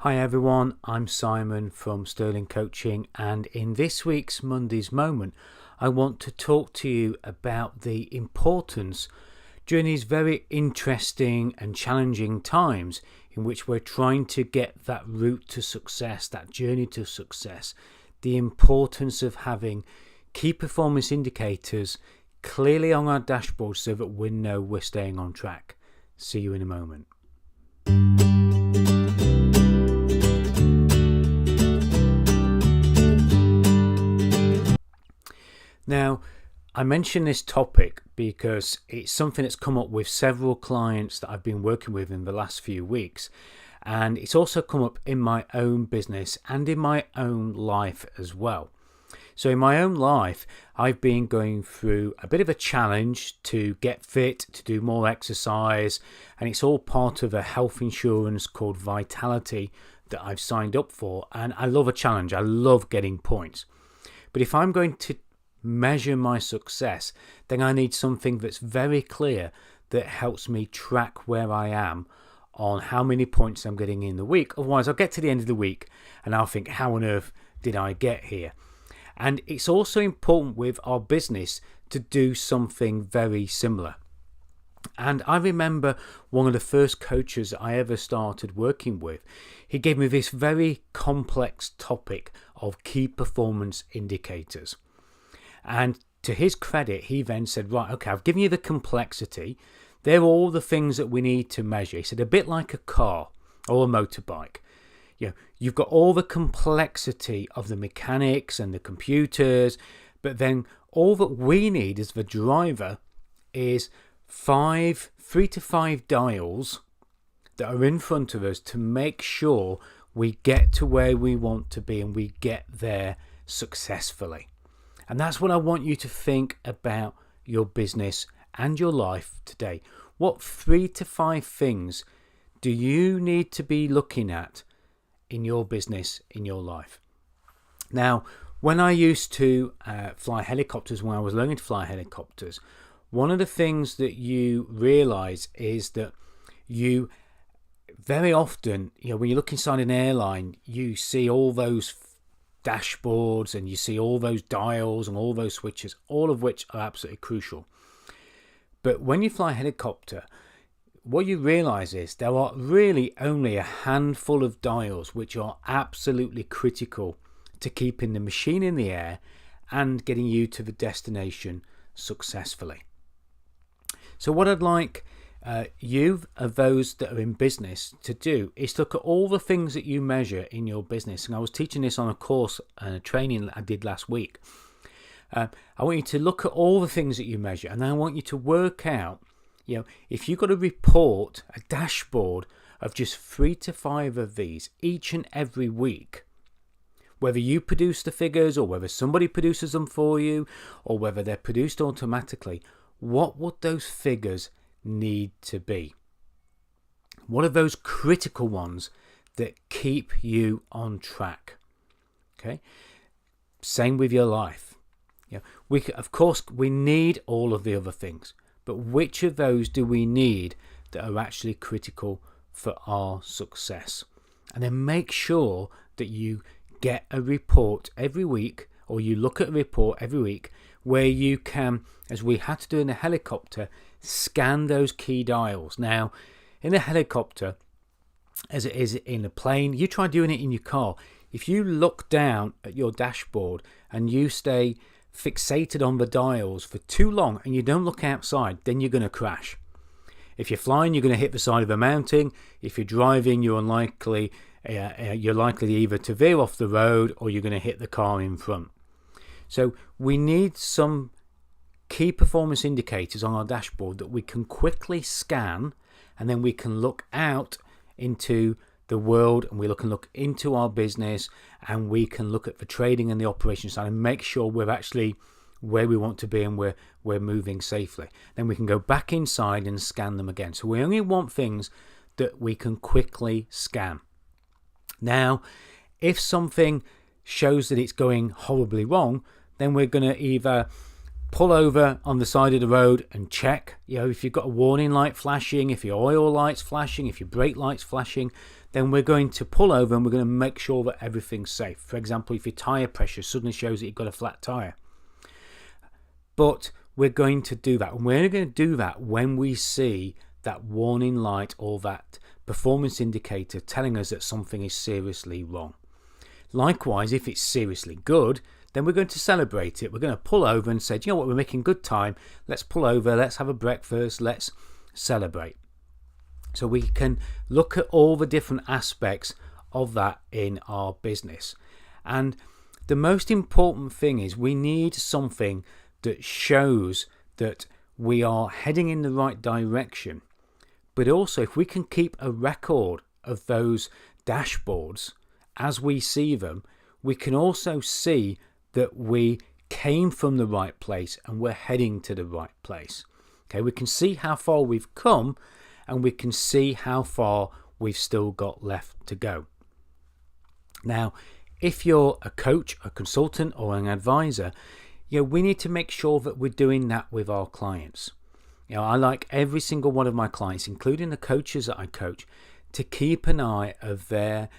Hi everyone, I'm Simon from Sterling Coaching, and in this week's Monday's Moment I want to talk to you about the importance during these very interesting and challenging times in which we're trying to get that route to success, that journey to success, the importance of having key performance indicators clearly on our dashboard so that we know we're staying on track. See you in a moment. Now, I mention this topic because it's something that's come up with several clients that I've been working with in the last few weeks, and it's also come up in my own business and in my own life as well. So in my own life, I've been going through a bit of a challenge to get fit, to do more exercise, and it's all part of a health insurance called Vitality that I've signed up for, and I love a challenge. I love getting points. But if I'm going to measure my success, then I need something that's very clear that helps me track where I am on how many points I'm getting in the week. Otherwise, I'll get to the end of the week and I'll think, how on earth did I get here? And it's also important with our business to do something very similar. And I remember one of the first coaches I ever started working with, he gave me this very complex topic of key performance indicators. And to his credit, he then said, right, okay, I've given you the complexity. They're all the things that we need to measure. He said, a bit like a car or a motorbike. You've got all the complexity of the mechanics and the computers, but then all that we need as the driver is 3 to 5 dials that are in front of us to make sure we get to where we want to be and we get there successfully. And that's what I want you to think about your business and your life today. What 3 to 5 things do you need to be looking at in your business, in your life? Now, when I used to fly helicopters, when I was learning to fly helicopters, one of the things that you realize is that you very often, when you look inside an airline, you see all those dashboards and you see all those dials and all those switches, all of which are absolutely crucial. But when you fly a helicopter, what you realize is there are really only a handful of dials which are absolutely critical to keeping the machine in the air and getting you to the destination successfully. So what I'd like you, of those that are in business, to do is look at all the things that you measure in your business. And I was teaching this on a course and a training that I did last week. I want you to look at all the things that you measure, and then I want you to work out, if you've got a report, a dashboard of just 3 to 5 of these each and every week, whether you produce the figures or whether somebody produces them for you or whether they're produced automatically, what would those figures need to be? What are those critical ones that keep you on track? Okay, same with your life. Of course we need all of the other things, but which of those do we need that are actually critical for our success? And then make sure that you get a report every week, or you look at a report every week where you can, as we had to do in the helicopter, scan those key dials. Now, in a helicopter, as it is in a plane, you try doing it in your car. If you look down at your dashboard and you stay fixated on the dials for too long and you don't look outside, then you're going to crash. If you're flying, you're going to hit the side of a mountain. If you're driving, you're likely either to veer off the road or you're going to hit the car in front. So we need some key performance indicators on our dashboard that we can quickly scan, and then we can look out into the world and we can look into our business, and we can look at the trading and the operations side and make sure we're actually where we want to be and we're moving safely. Then we can go back inside and scan them again. So we only want things that we can quickly scan. Now, if something shows that it's going horribly wrong, then we're going to either pull over on the side of the road and check, if you've got a warning light flashing, if your oil light's flashing, if your brake light's flashing, then we're going to pull over and we're going to make sure that everything's safe. For example, if your tyre pressure suddenly shows that you've got a flat tyre. But we're going to do that. And we're only going to do that when we see that warning light or that performance indicator telling us that something is seriously wrong. Likewise, if it's seriously good, then we're going to celebrate it. We're going to pull over and say, do you know what, we're making good time. Let's pull over, let's have a breakfast, let's celebrate. So we can look at all the different aspects of that in our business. And the most important thing is we need something that shows that we are heading in the right direction. But also, if we can keep a record of those dashboards as we see them, we can also see that we came from the right place and we're heading to the right place. Okay, we can see how far we've come and we can see how far we've still got left to go. Now, if you're a coach, a consultant or an advisor, we need to make sure that we're doing that with our clients. I like every single one of my clients, including the coaches that I coach, to keep an eye of their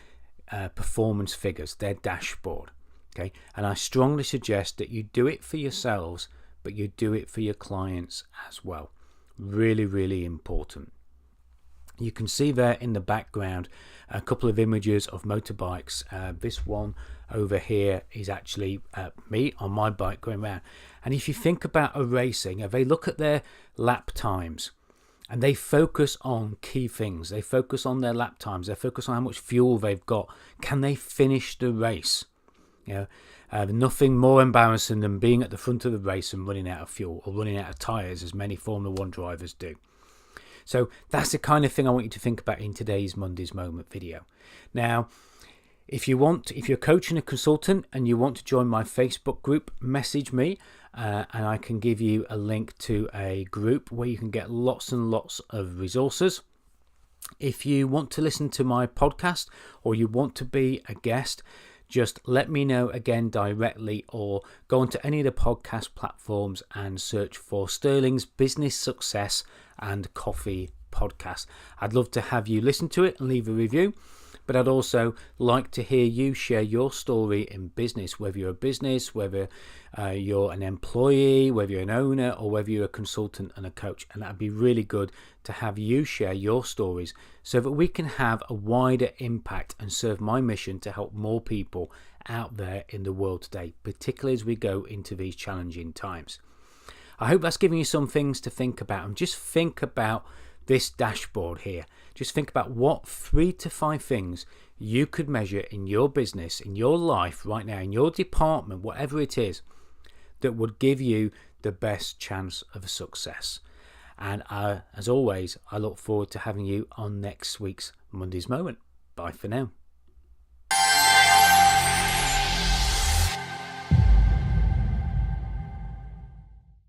performance figures, their dashboard. Okay, and I strongly suggest that you do it for yourselves, but you do it for your clients as well. Really, really important. You can see there in the background a couple of images of motorbikes. This one over here is actually me on my bike going around. And if you think about a racing, they look at their lap times and they focus on key things. They focus on their lap times. They focus on how much fuel they've got. Can they finish the race? Nothing more embarrassing than being at the front of the race and running out of fuel or running out of tyres, as many Formula 1 drivers do. So that's the kind of thing I want you to think about in today's Monday's Moment video. Now, if you're coaching a consultant and you want to join my Facebook group, message me and I can give you a link to a group where you can get lots and lots of resources. If you want to listen to my podcast or you want to be a guest, just let me know again directly or go onto any of the podcast platforms and search for Sterling's Business Success and Coffee podcast. I'd love to have you listen to it and leave a review, but I'd also like to hear you share your story in business, whether you're a business, whether you're an employee, whether you're an owner, or whether you're a consultant and a coach. And that'd be really good to have you share your stories so that we can have a wider impact and serve my mission to help more people out there in the world today, particularly as we go into these challenging times. I hope that's giving you some things to think about, and just think about this dashboard here. Just think about what 3 to 5 things you could measure in your business, in your life right now, in your department, whatever it is, that would give you the best chance of success. And as always, I look forward to having you on next week's Monday's Moment. Bye for now.